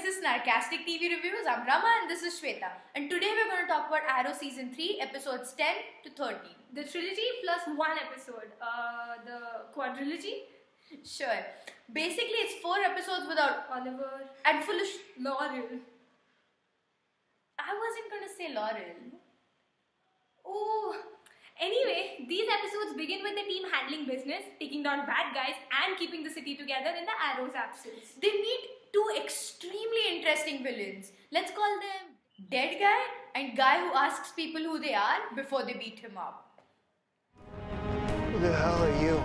this is Snarkastic TV Reviews. I'm Rama and this is Shweta. And today we're going to talk about Arrow Season 3, episodes 10 to 13. The trilogy plus one episode. The quadrilogy? Sure. Basically, it's 4 episodes without Oliver and full of Laurel. I wasn't going to say Laurel. Oh. Anyway, these episodes begin with the team handling business, taking down bad guys and keeping the city together in the Arrow's absence. They meet 2 extremely interesting villains. Let's call them Dead Guy and Guy who asks people who they are before they beat him up. Who the hell are you?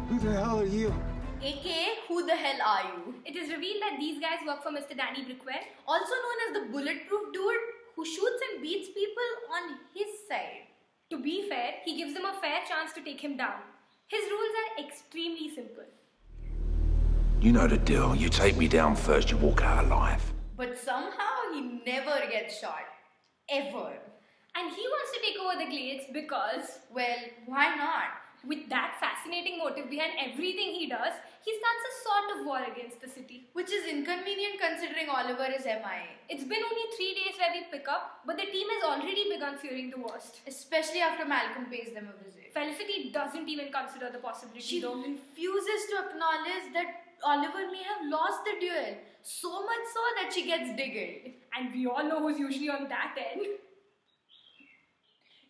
Who the hell are you? AKA, who the hell are you? It is revealed that these guys work for Mr. Danny Brickware, also known as the bulletproof dude who shoots and beats people on his side. To be fair, he gives them a fair chance to take him down. His rules are extremely simple. You know the deal. You take me down first, you walk out alive. But somehow he never gets shot. Ever. And he wants to take over the Glades because, well, why not? With that fascinating motive behind everything he does, he starts a sort of war against the city. Which is inconvenient considering Oliver is MIA. It's been only 3 days where we pick up, but the team has already begun fearing the worst. Especially after Malcolm pays them a visit. Felicity doesn't even consider the possibility. She refuses to acknowledge that Oliver may have lost the duel. So much so that she gets Diggled. And we all know who's usually on that end.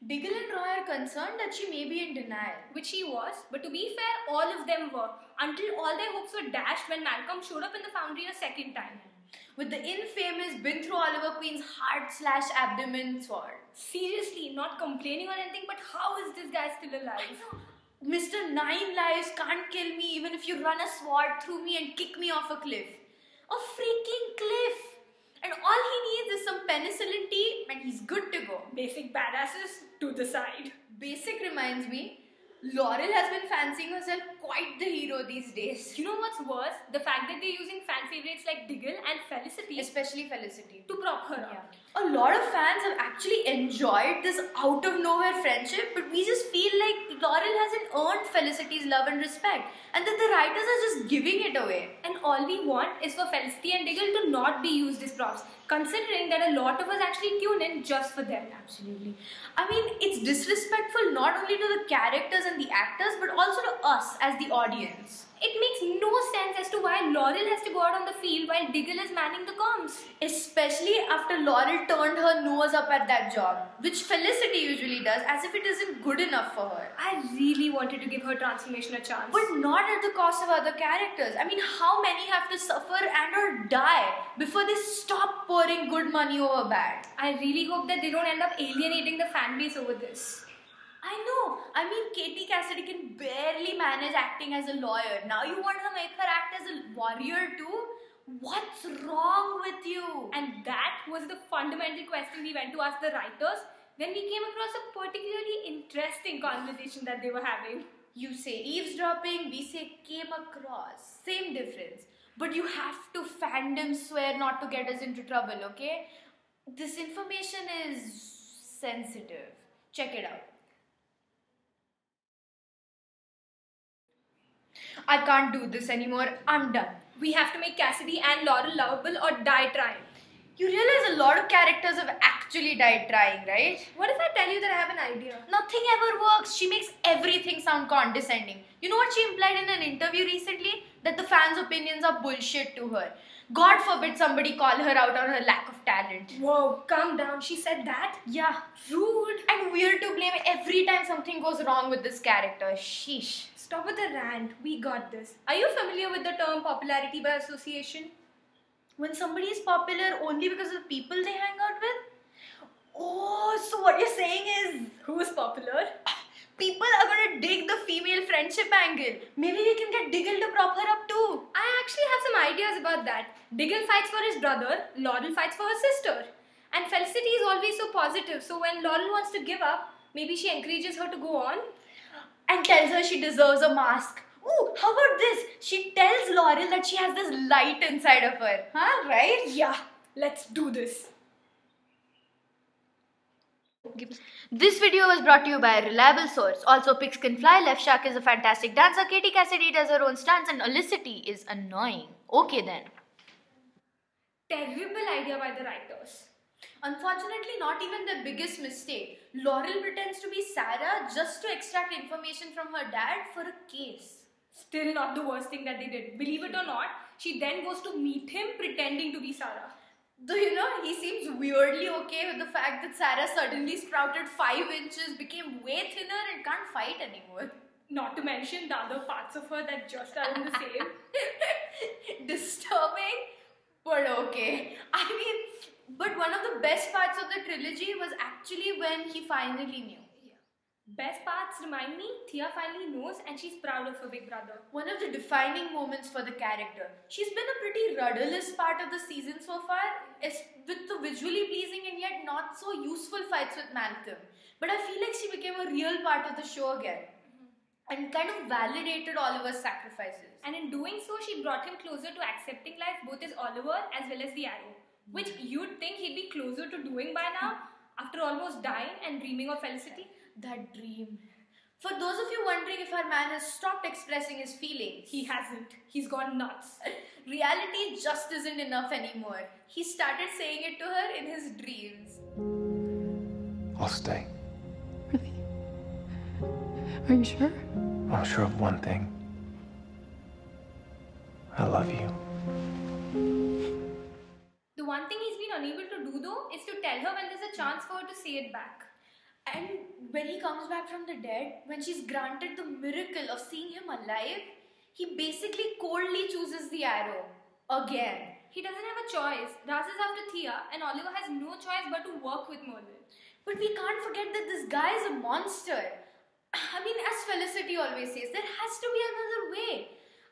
Diggle and Roy are concerned that she may be in denial. Which she was, but to be fair, all of them were. Until all their hopes were dashed when Malcolm showed up in the foundry a second time. With the infamous been through Oliver Queen's heart/abdomen sword. Seriously, not complaining or anything, but how is this guy still alive? I know. Mr. 9 Lives can't kill me even if you run a sword through me and kick me off a cliff. A freaking cliff! And all he needs is some penicillin tea and he's good to go. Basic badasses to the side. Basic reminds me, Laurel has been fancying herself quite the hero these days. You know what's worse? The fact that they're using fan favorites like Diggle and Felicity. Especially Felicity. To prop her up. A lot of fans have actually enjoyed this out of nowhere friendship, but we just feel like Laurel hasn't earned Felicity's love and respect, and that the writers are just giving it away. And all we want is for Felicity and Diggle to not be used as props, considering that a lot of us actually tune in just for them. Absolutely. I mean, it's disrespectful not only to the characters and the actors, but also to us as the audience. It makes no sense as to why Laurel has to go out on the field while Diggle is manning the comms. Especially after Laurel turned her nose up at that job, which Felicity usually does, as if it isn't good enough for her. I really wanted to give her transformation a chance. But not at the cost of other characters. I mean, how many have to suffer and or die before they stop pouring good money over bad? I really hope that they don't end up alienating the fan base over this. I know. I mean, Katie Cassidy can barely manage acting as a lawyer. Now you want to make her act as a warrior too? What's wrong with you? And that was the fundamental question we went to ask the writers when we came across a particularly interesting conversation that they were having. You say eavesdropping, we say came across. Same difference. But you have to fandom swear not to get us into trouble, okay? This information is sensitive. Check it out. I can't do this anymore. I'm done. We have to make Cassidy and Laurel lovable or die trying. You realize a lot of characters have actually died trying, right? What if I tell you that I have an idea? Nothing ever works. She makes everything sound condescending. You know what she implied in an interview recently? That the fans' opinions are bullshit to her. God forbid somebody call her out on her lack of talent. Whoa, calm down. She said that? Yeah. Rude. And weird to blame every time something goes wrong with this character. Sheesh. Stop with the rant. We got this. Are you familiar with the term popularity by association? When somebody is popular only because of the people they hang out with? Oh, so what you're saying is... Who's popular? People are going to dig the female friendship angle. Maybe we can get Diggle to prop her up too. I actually have some ideas about that. Diggle fights for his brother, Laurel fights for her sister. And Felicity is always so positive, so when Laurel wants to give up, maybe she encourages her to go on. And tells her she deserves a mask. Ooh, how about this? She tells Laurel that she has this light inside of her. Huh, right? Yeah, let's do this. This video was brought to you by a reliable source. Also, pigs can fly, Left Shark is a fantastic dancer, Katie Cassidy does her own stunts, and Olicity is annoying. Okay then. Terrible idea by the writers. Unfortunately, not even the biggest mistake. Laurel pretends to be Sarah just to extract information from her dad for a case. Still not the worst thing that they did. Believe it or not, she then goes to meet him pretending to be Sarah. Though he seems weirdly okay with the fact that Sarah suddenly sprouted 5 inches, became way thinner and can't fight anymore. Not to mention the other parts of her that just aren't the same. Disturbing, but okay. But one of the best parts of the trilogy was actually when he finally knew. Best parts remind me, Thea finally knows and she's proud of her big brother. One of the defining moments for the character. She's been a pretty rudderless part of the season so far, with the visually pleasing and yet not so useful fights with Malcolm. But I feel like she became a real part of the show again and kind of validated Oliver's sacrifices. And in doing so, she brought him closer to accepting life both as Oliver as well as the Arrow, which you'd think he'd be closer to doing by now after almost dying and dreaming of Felicity. That dream. For those of you wondering if our man has stopped expressing his feelings, he hasn't. He's gone nuts. Reality just isn't enough anymore. He started saying it to her in his dreams. I'll stay. Really? Are you sure? I'm sure of one thing. I love you. The one thing he's been unable to do though is to tell her when there's a chance for her to say it back. And when he comes back from the dead, when she's granted the miracle of seeing him alive, he basically coldly chooses the Arrow. Again. He doesn't have a choice. Raz is after Thea and Oliver has no choice but to work with Merlin. But we can't forget that this guy is a monster. As Felicity always says, there has to be another way.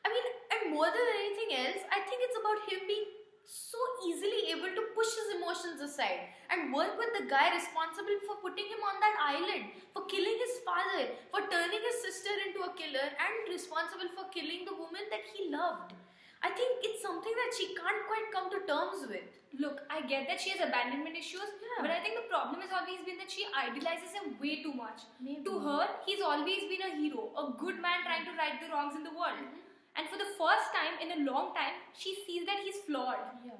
And more than anything else, I think it's about him being so easily able to push his emotions aside and work with the guy responsible for putting him on that island, for killing his father, for turning his sister into a killer, and responsible for killing the woman that he loved. I think it's something that she can't quite come to terms with. Look, I get that she has abandonment issues, but I think the problem has always been that she idolizes him way too much. Maybe. To her, he's always been a hero, a good man trying to right the wrongs in the world. And for the first time in a long time, she sees that he's flawed. Yeah.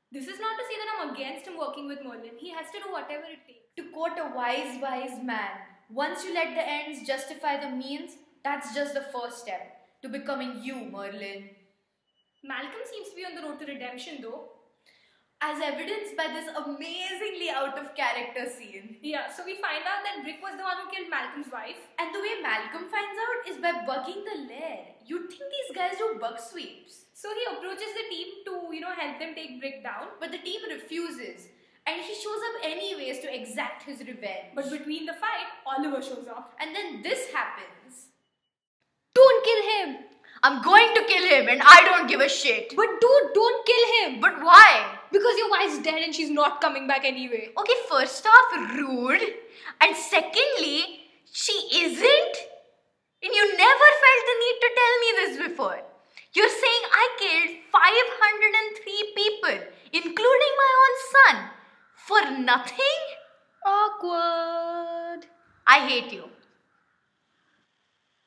This is not to say that I'm against him working with Merlin. He has to do whatever it takes. To quote a wise man, once you let the ends justify the means, that's just the first step to becoming you, Merlin. Malcolm seems to be on the road to redemption though. As evidenced by this amazingly out of character scene. Yeah, so we find out that Rick was the one who killed Malcolm's wife. And the way Malcolm finds out is by bugging the lair. You'd think these guys do bug sweeps. So he approaches the team to, help them take Rick down. But the team refuses. And he shows up anyways to exact his revenge. But between the fight, Oliver shows up. And then this happens. Don't kill him! I'm going to kill him and I don't give a shit. But dude, don't kill him! But why? Because your wife's dead and she's not coming back anyway. Okay, first off, rude. And secondly, she isn't? And you never felt the need to tell me this before. You're saying I killed 503 people, including my own son, for nothing? Awkward. I hate you.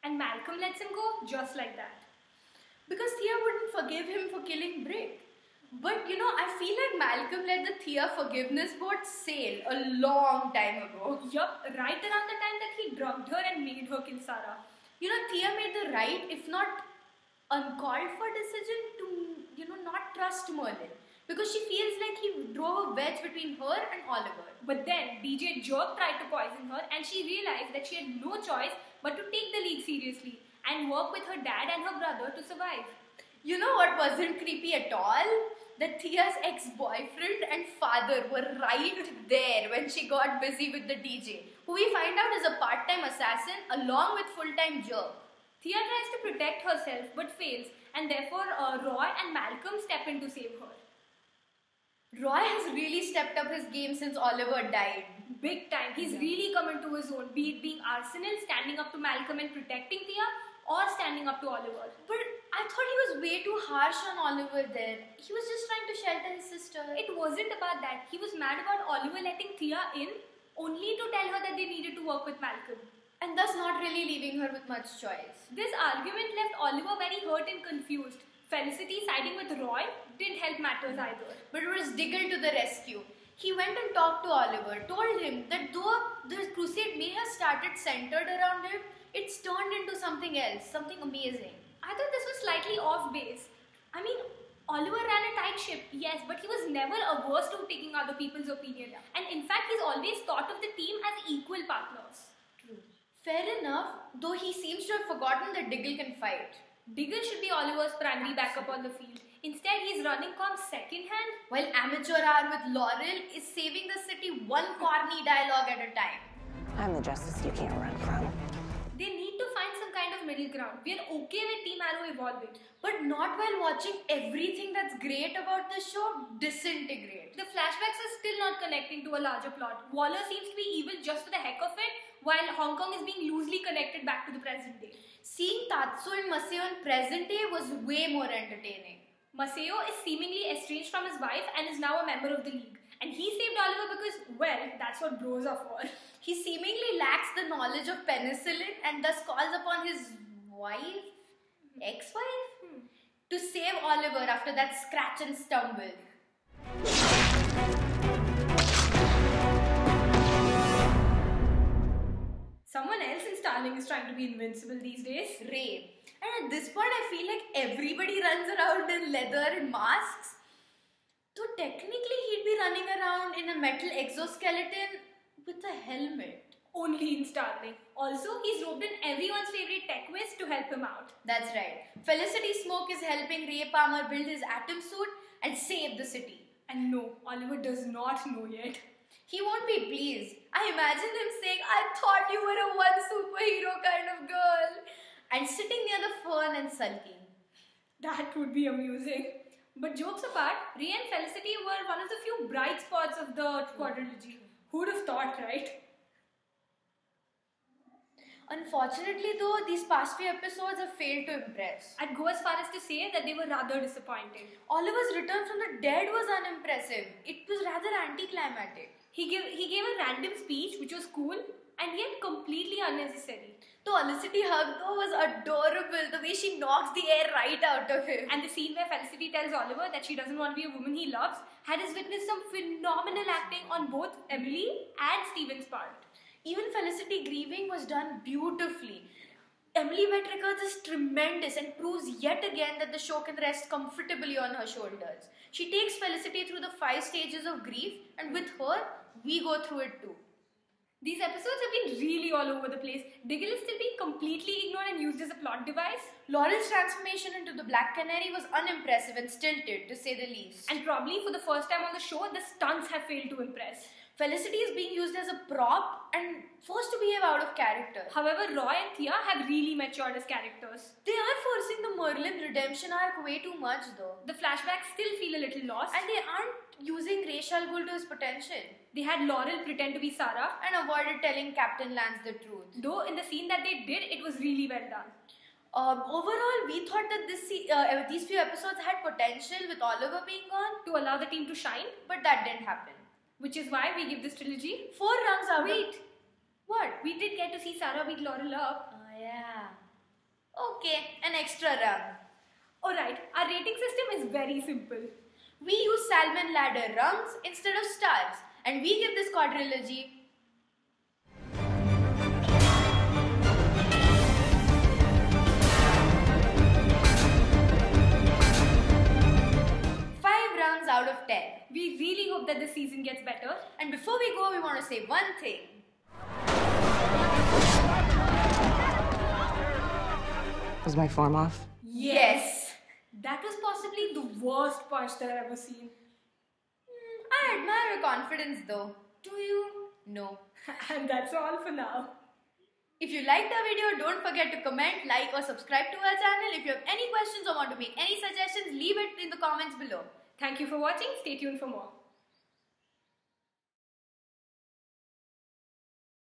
And Malcolm lets him go just like that. Because Thea wouldn't forgive him for killing Brick. But I feel like Malcolm let the Thea forgiveness boat sail a long time ago. Yup, right around the time that he drugged her and made her kill Sarah. Thea made the right, if not uncalled for decision to, not trust Merlin. Because she feels like he drove a wedge between her and Oliver. But then DJ Jerk tried to poison her and she realized that she had no choice but to take the league seriously and work with her dad and her brother to survive. You know what wasn't creepy at all? That Thea's ex-boyfriend and father were right there when she got busy with the DJ, who we find out is a part-time assassin along with full-time Jerk. Thea tries to protect herself but fails, and therefore Roy and Malcolm step in to save her. Roy has really stepped up his game since Oliver died. Big time. He's really come into his own, be it being Arsenal, standing up to Malcolm and protecting Thea, or standing up to Oliver. But I thought he was way too harsh on Oliver there. He was just trying to shelter his sister. It wasn't about that. He was mad about Oliver letting Thea in. only to tell her that they needed to work with Malcolm. And thus not really leaving her with much choice. This argument left Oliver very hurt and confused. Felicity siding with Roy didn't help matters either. But it was Diggle to the rescue. He went and talked to Oliver, told him that though the crusade may have started centered around him, it's turned into something else, something amazing. I thought this was slightly off base. I mean, Oliver ran a tight ship, yes, but he was never averse to taking other people's opinion. And in fact, he's always thought of the team as equal partners. True. Fair enough, though he seems to have forgotten that Diggle can fight. Diggle should be Oliver's primary backup on the field. Instead, he's running comms second hand. While amateur hour with Laurel is saving the city one corny dialogue at a time. I'm the justice you can't run from. They need to find some kind of middle ground. We are okay with Team Arrow evolving. But not while watching everything that's great about the show disintegrate. The flashbacks are still not connecting to a larger plot. Waller seems to be evil just for the heck of it, while Hong Kong is being loosely connected back to the present day. Seeing Tatsu and Maseo in present day was way more entertaining. Maseo is seemingly estranged from his wife and is now a member of the League. And he saved Oliver because, well, that's what bros are for. He seemingly lacks the knowledge of penicillin and thus calls upon his wife, ex-wife, to save Oliver after that scratch and stumble. Someone else in Starling is trying to be invincible these days. Ray. And at this point, I feel like everybody runs around in leather and masks. Though technically he'd be running around in a metal exoskeleton with a helmet. Only in Starling. Also, he's roped in everyone's favorite tech whiz to help him out. That's right. Felicity Smoke is helping Ray Palmer build his atom suit and save the city. And no, Oliver does not know yet. He won't be pleased. I imagine him saying, I thought you were a one superhero kind of girl. And sitting near the fern and sulking. That would be amusing. But jokes apart, Ray and Felicity were one of the few bright spots of the quadrilogy. Who'd have thought, right? Unfortunately though, these past few episodes have failed to impress. I'd go as far as to say that they were rather disappointing. Oliver's return from the dead was unimpressive. It was rather anticlimactic. He gave a random speech which was cool and yet completely unnecessary. The Felicity hug though was adorable, the way she knocks the air right out of him. And the scene where Felicity tells Oliver that she doesn't want to be a woman he loves had us witness some phenomenal acting on both Emily and Steven's part. Even Felicity grieving was done beautifully. Emily Vetrica is tremendous and proves yet again that the show can rest comfortably on her shoulders. She takes Felicity through the 5 stages of grief, and with her, we go through it too. These episodes have been really all over the place. Diggle is still being completely ignored and used as a plot device. Laurel's transformation into the Black Canary was unimpressive and stilted, to say the least. And probably for the first time on the show, the stunts have failed to impress. Felicity is being used as a prop and forced to behave out of character. However, Roy and Thea have really matured as characters. They are forcing the Merlin redemption arc way too much though. The flashbacks still feel a little lost. And they aren't using Ra's al Ghul to his potential. They had Laurel pretend to be Sarah and avoided telling Captain Lance the truth. Though in the scene that they did, it was really well done. Overall, we thought that these few episodes had potential with Oliver being gone. To allow the team to shine. But that didn't happen. Which is why we give this trilogy 4 rungs out. Wait. What? We did get to see Sarah beat Laurel up. Oh yeah. Okay, an extra rung. Alright, our rating system is very simple. We use salmon ladder rungs instead of stars. And we give this quadrilogy 5 rungs out of 10. We really hope that this season gets better. And before we go, we want to say one thing. Was my form off? Yes. That was possibly the worst punch that I've ever seen. I admire your confidence though. Do you? No. And that's all for now. If you liked our video, don't forget to comment, like or subscribe to our channel. If you have any questions or want to make any suggestions, leave it in the comments below. Thank you for watching. Stay tuned for more.